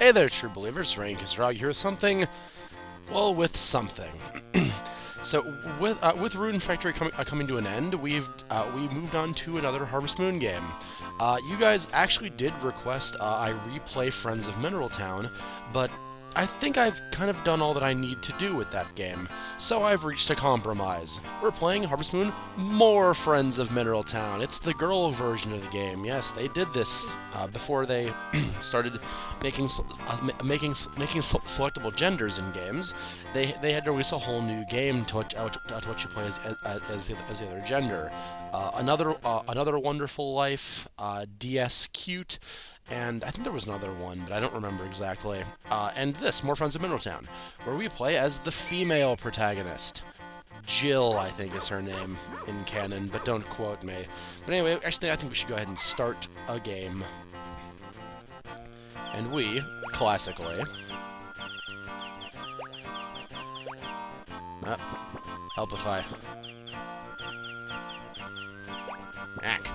Hey there, true believers. Raynette here with something. Well, with something. So, with Rune Factory coming to an end, we moved on to another Harvest Moon game. You guys actually did request I replay Friends of Mineral Town, but I think I've kind of done all that I need to do with that game, so I've reached a compromise. We're playing Harvest Moon more Friends of Mineral Town. It's the girl version of the game. Yes, they did this before they started making selectable genders in games. They had to release a whole new game to what you play as the other gender. Another Wonderful Life, DS Cute. And I think there was another one, but I don't remember exactly. And this, More Friends of Mineral Town, where we play as the female protagonist. Jill, I think, is her name in canon, but don't quote me. But anyway, actually, I think we should go ahead and start a game. And we, classically... help if I... Mac.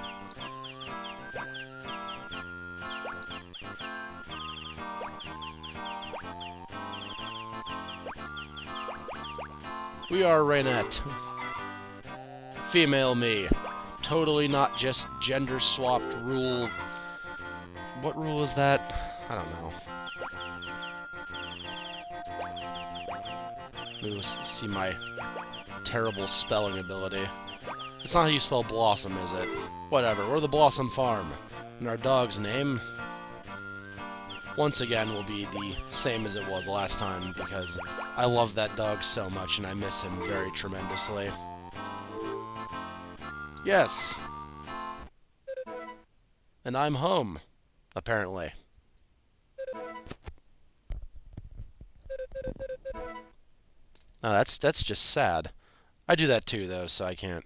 We are Raynette. Female me. Totally not just gender-swapped rule. What rule is that? I don't know. Let me see my terrible spelling ability. It's not how you spell blossom, is it? Whatever, we're the Blossom Farm. And our dog's name, once again, will be the same as it was last time, because I love that dog so much and I miss him very tremendously. Yes! And I'm home, apparently. Oh, that's just sad. I do that too, though, so I can't...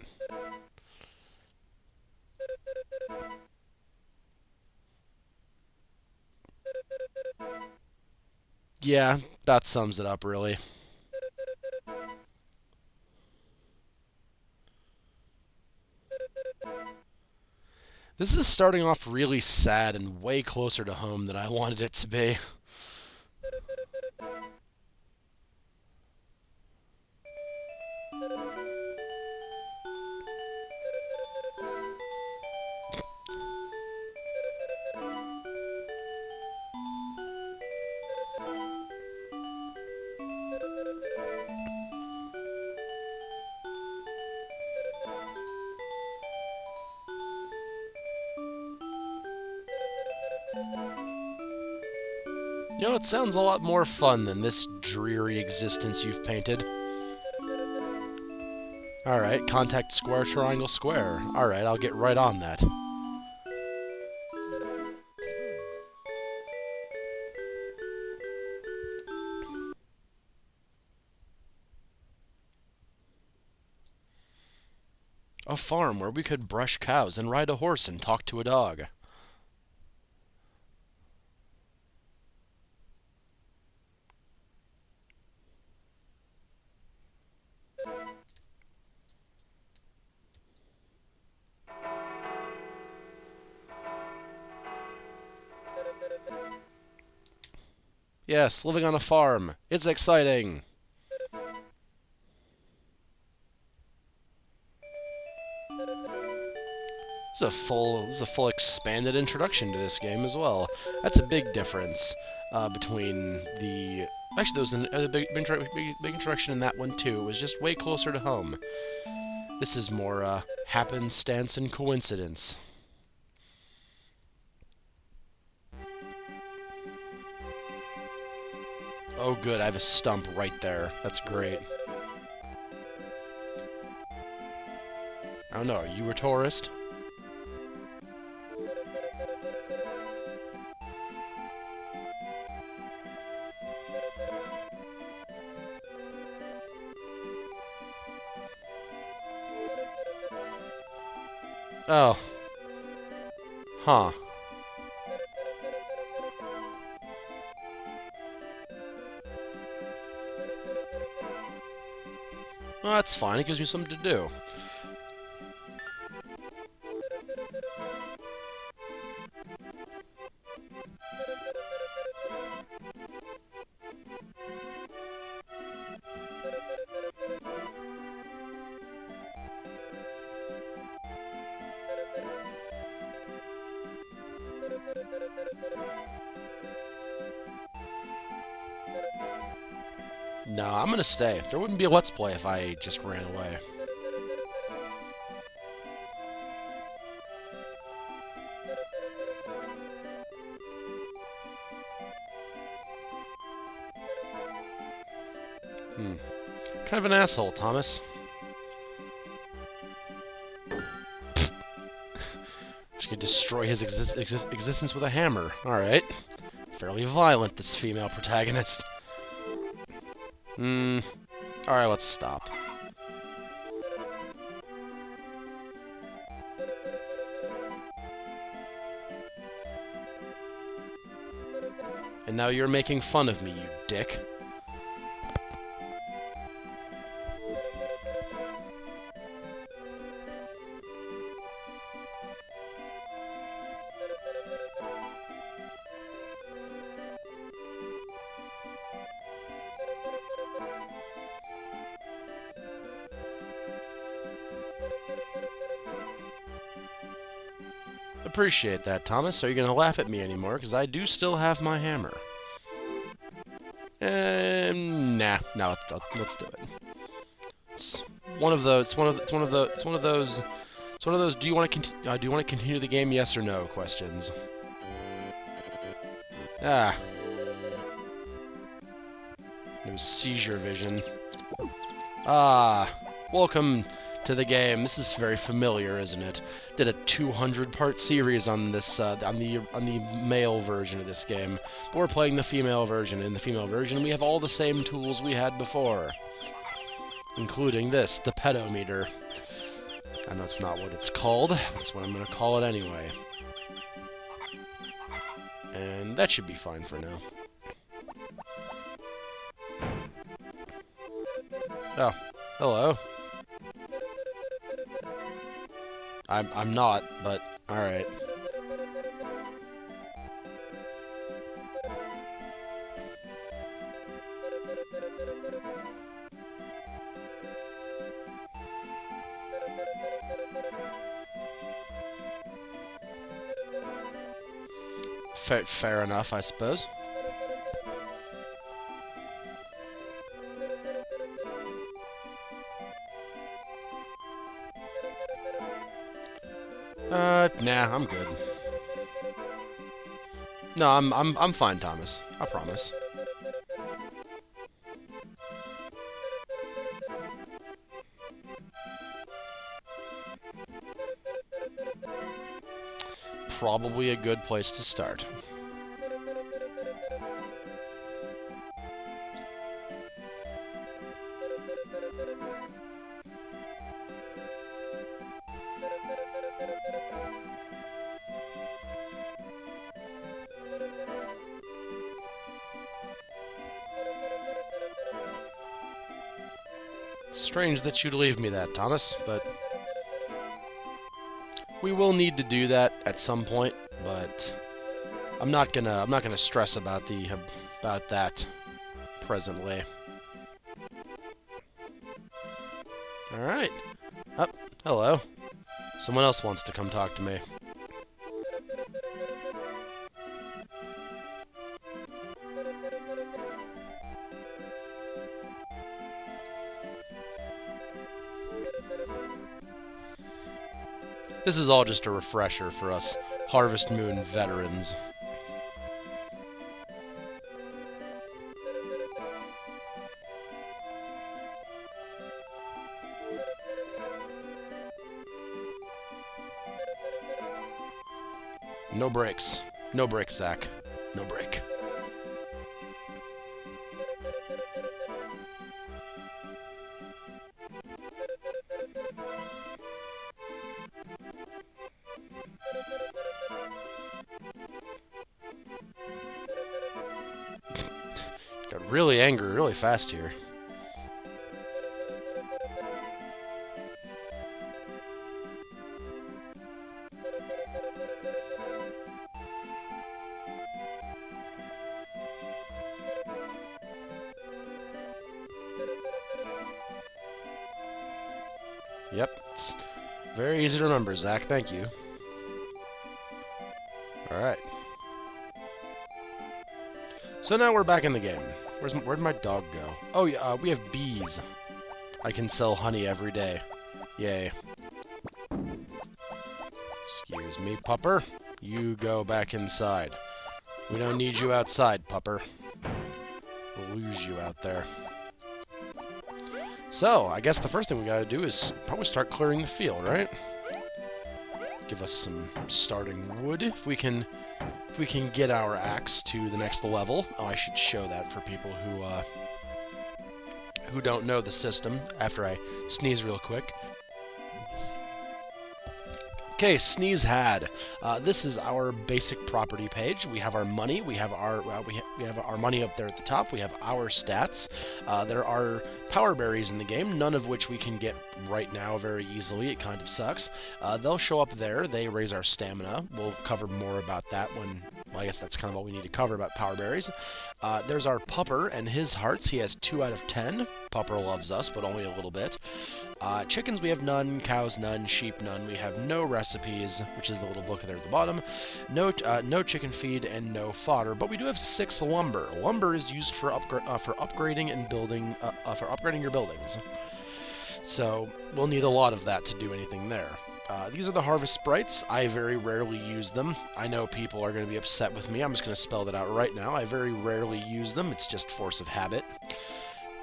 Yeah, that sums it up, really. This is starting off really sad and way closer to home than I wanted it to be. You know, it sounds a lot more fun than this dreary existence you've painted. Alright, contact square, triangle, square. Alright, I'll get right on that. A farm where we could brush cows and ride a horse and talk to a dog. Yes, living on a farm. It's exciting. This is a full expanded introduction to this game as well. That's a big difference between the... Actually, there was a big introduction in that one too. It was just way closer to home. This is more happenstance and coincidence. Oh good, I have a stump right there. That's great. I don't know, are you a tourist? Oh. Huh. Well, that's fine. It gives you something to do. No, I'm gonna stay. There wouldn't be a Let's Play if I just ran away. Kind of an asshole, Thomas. She could destroy his existence with a hammer. Alright. Fairly violent, this female protagonist. Alright, let's stop. And now you're making fun of me, you dick. Appreciate that, Thomas. Are you gonna laugh at me anymore? Because I do still have my hammer. Nah. No, let's do it. It's one of those. It's one of those. Do you want to continue the game? Yes or no? Questions. Ah. It was seizure vision. Ah. Welcome to the game. This is very familiar, isn't it? Did a 200-part series on this on the male version of this game. But we're playing the female version. In the female version, we have all the same tools we had before, including this, the pedometer. I know it's not what it's called. That's what I'm going to call it anyway. And that should be fine for now. Oh, hello. I'm not, but alright. Fair enough, I suppose. Nah, I'm good. No, I'm fine, Thomas. I promise. Probably a good place to start. It's strange that you'd leave me that, Thomas, but we will need to do that at some point, but I'm not gonna stress about that presently. All right. Oh, hello. Someone else wants to come talk to me. This is all just a refresher for us Harvest Moon veterans. No brakes. No brakes, Zach. No brake. Got really angry really fast here. Yep, it's very easy to remember, Zach. Thank you. Alright. So now we're back in the game. Where'd my dog go? Oh, yeah, we have bees. I can sell honey every day. Yay. Excuse me, pupper. You go back inside. We don't need you outside, pupper. We'll lose you out there. So, I guess the first thing we gotta do is probably start clearing the field, right? Give us some starting wood, if we can get our axe to the next level. Oh, I should show that for people who don't know the system, after I sneeze real quick. Okay, sneeze had. This is our basic property page. We have our money. We have our money up there at the top. We have our stats. There are power berries in the game, none of which we can get right now very easily. It kind of sucks. They'll show up there. They raise our stamina. We'll cover more about that when. Well, I guess that's kind of all we need to cover about power berries. There's our pupper and his hearts. He has 2 out of 10. Pupper loves us, but only a little bit. Chickens, we have none. Cows, none. Sheep, none. We have no recipes, which is the little book there at the bottom. No chicken feed and no fodder, but we do have 6 lumber. Lumber is used for upgrading and building, for upgrading your buildings. So we'll need a lot of that to do anything there. These are the Harvest Sprites. I very rarely use them. I know people are going to be upset with me. I'm just going to spell that out right now. I very rarely use them. It's just force of habit.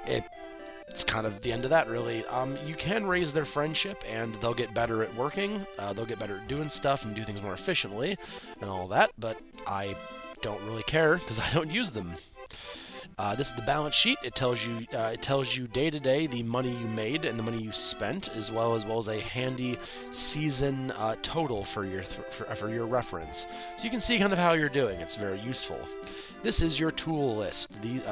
It's kind of the end of that, really. You can raise their friendship, and they'll get better at working. They'll get better at doing stuff and do things more efficiently and all that, but I don't really care because I don't use them. This is the balance sheet. It tells you day to day the money you made and the money you spent, as well as a handy season total for your reference. So you can see kind of how you're doing. It's very useful. This is your tool list. These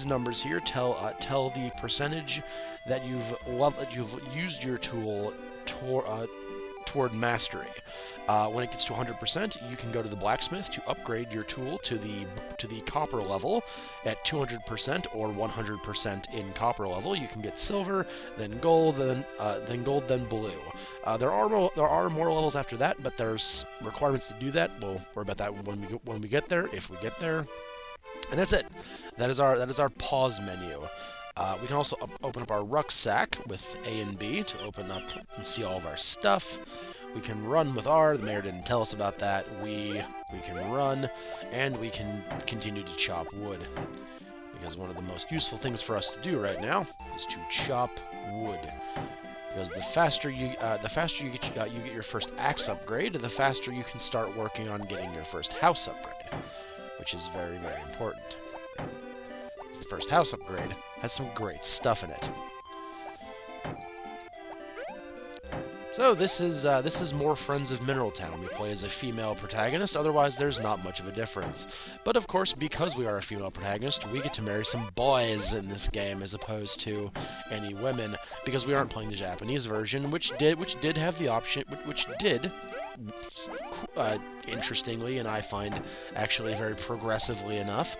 numbers here tell the percentage that you've used your tool toward mastery. When it gets to 100%, you can go to the blacksmith to upgrade your tool to the copper level. At 200% or 100% in copper level, you can get silver, then gold, then blue. There are more levels after that, but there's requirements to do that. We'll worry about that when we get there, if we get there. And that's it. That is our pause menu. We can also open up our rucksack with A and B to open up and see all of our stuff. We can run with R. The mayor didn't tell us about that. We can run, and we can continue to chop wood, because one of the most useful things for us to do right now is to chop wood. Because the faster you get your first axe upgrade, the faster you can start working on getting your first house upgrade, which is very, very important. Because the first house upgrade has some great stuff in it. So this is more Friends of Mineral Town. We play as a female protagonist, otherwise there's not much of a difference. But of course, because we are a female protagonist, we get to marry some boys in this game as opposed to any women, because we aren't playing the Japanese version, which did have the option, interestingly, and I find actually very progressively enough,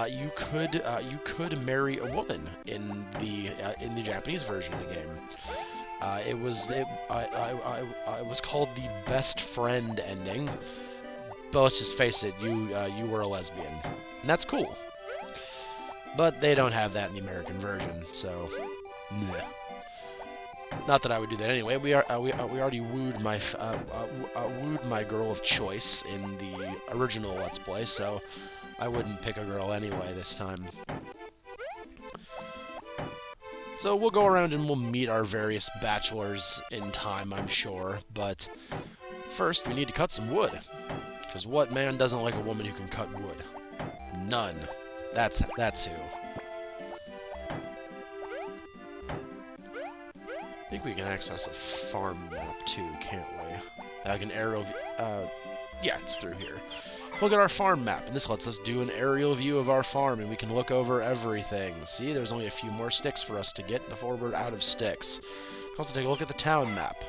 you could marry a woman in the Japanese version of the game. It was called the best friend ending, but let's just face it, you were a lesbian, and that's cool. But they don't have that in the American version, so meh. Not that I would do that anyway. We already wooed my girl of choice in the original Let's Play, so I wouldn't pick a girl anyway this time. So we'll go around and we'll meet our various bachelors in time, I'm sure. But first, we need to cut some wood. Because what man doesn't like a woman who can cut wood? None. That's who. I think we can access a farm map too, can't we? Like an aerial view. Yeah, it's through here. Look at our farm map, and this lets us do an aerial view of our farm, and we can look over everything. See, there's only a few more sticks for us to get before we're out of sticks. We can also take a look at the town map,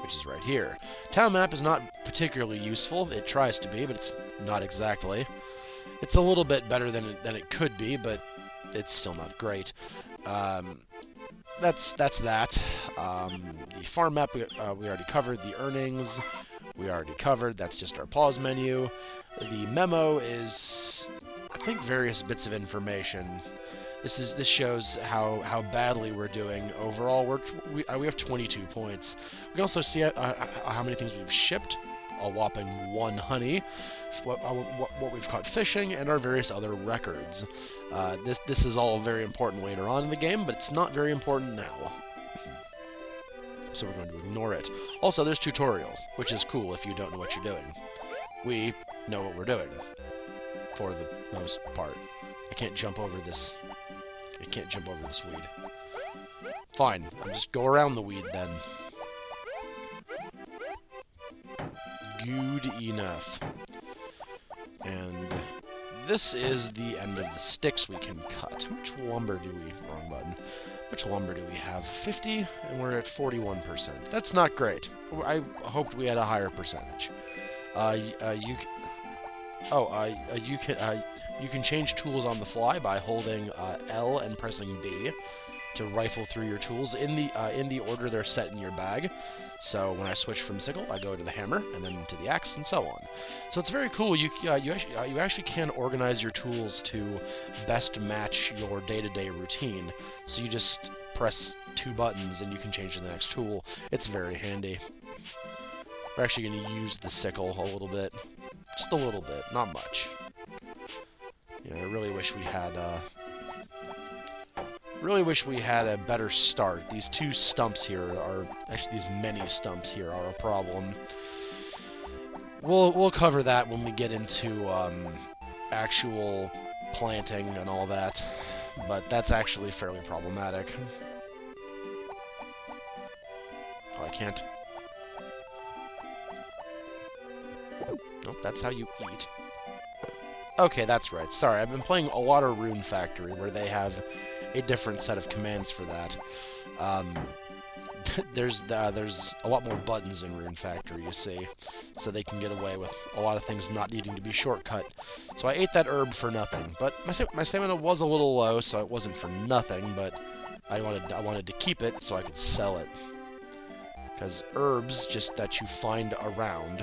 which is right here. Town map is not particularly useful. It tries to be, but it's not exactly. It's a little bit better than it could be, but it's still not great. that's that. The farm map we already covered. The earnings we already covered. That's just our pause menu. The memo is, I think, various bits of information. This shows how badly we're doing overall. We have 22 points. We can also see how many things we've shipped, a whopping 1 honey, what we've caught fishing, and our various other records. This is all very important later on in the game, but it's not very important now. So we're going to ignore it. Also, there's tutorials, which is cool if you don't know what you're doing. We know what we're doing, for the most part. I can't jump over this. I can't jump over this weed. Fine, I'll just go around the weed then. Good enough. And this is the end of the sticks we can cut. How much lumber do we... Wrong button. How much lumber do we have? 50, and we're at 41%. That's not great. I hoped we had a higher percentage. You can change tools on the fly by holding L and pressing B to rifle through your tools in the order they're set in your bag. So when I switch from sickle, I go to the hammer and then to the axe and so on. So it's very cool. You actually can organize your tools to best match your day-to-day routine. So you just press 2 buttons and you can change to the next tool. It's very handy. We're actually going to use the sickle a little bit, just a little bit, not much. Yeah, I really wish we had a better start. These 2 stumps here are... Actually, these many stumps here are a problem. We'll cover that when we get into actual planting and all that. But that's actually fairly problematic. Oh, I can't... Nope, that's how you eat. Okay, that's right. Sorry, I've been playing a lot of Rune Factory, where they have a different set of commands for that. There's a lot more buttons in Rune Factory, you see, so they can get away with a lot of things not needing to be shortcut. So I ate that herb for nothing, but my stamina was a little low, so it wasn't for nothing. But I wanted to keep it so I could sell it, because herbs just that you find around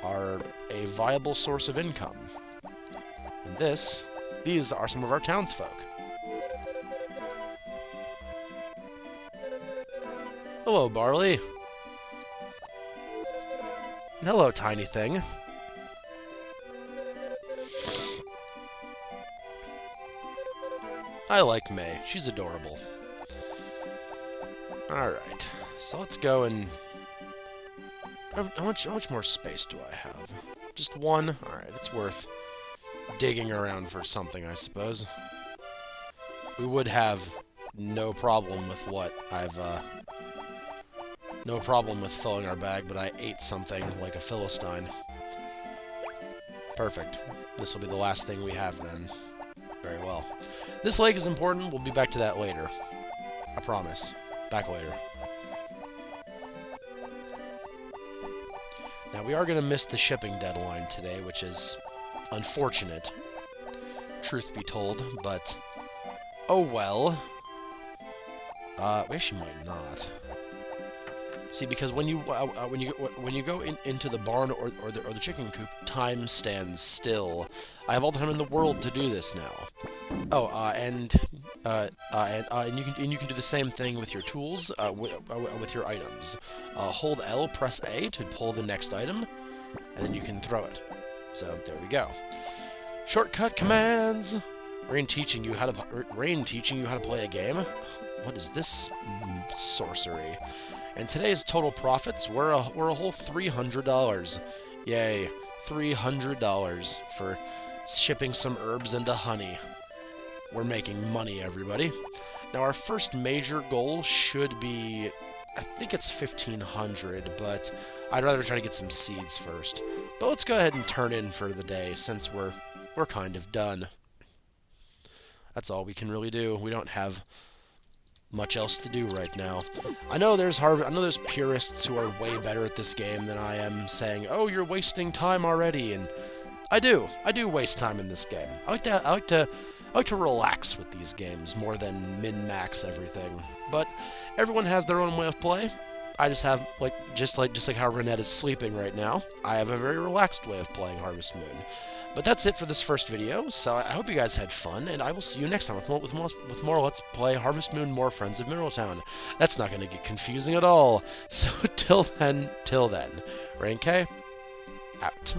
are a viable source of income. And these are some of our townsfolk. Hello, Barley. And hello, tiny thing. I like May. She's adorable. Alright, so let's go and... How much more space do I have? Just 1? Alright, it's worth digging around for something, I suppose. We would have no problem with what I've, no problem with filling our bag, but I ate something like a Philistine. Perfect. This will be the last thing we have then. Very well. This lake is important. We'll be back to that later. I promise. Back later. Now, we are going to miss the shipping deadline today, which is unfortunate, truth be told, but oh well. We actually might not. See, because when you go into the barn or the chicken coop, time stands still. I have all the time in the world to do this now. Oh, and you can do the same thing with your tools, with your items. Hold L, press A to pull the next item, and then you can throw it. So there we go. Shortcut commands. Rain teaching you how to play a game. What is this sorcery? And today's total profits were a whole $300. Yay, $300 for shipping some herbs into honey. We're making money, everybody. Now, our first major goal should be, I think it's 1,500, but I'd rather try to get some seeds first. But let's go ahead and turn in for the day, since we're kind of done. That's all we can really do. We don't have much else to do right now. I know there's purists who are way better at this game than I am, saying, "Oh, you're wasting time already," and I do waste time in this game. I like to I like to relax with these games more than min-max everything. But everyone has their own way of play. I just have, just like how Raynette is sleeping right now, I have a very relaxed way of playing Harvest Moon. But that's it for this first video, so I hope you guys had fun, and I will see you next time with more Let's Play Harvest Moon, more Friends of Mineral Town. That's not going to get confusing at all. So till then, Rain K, out.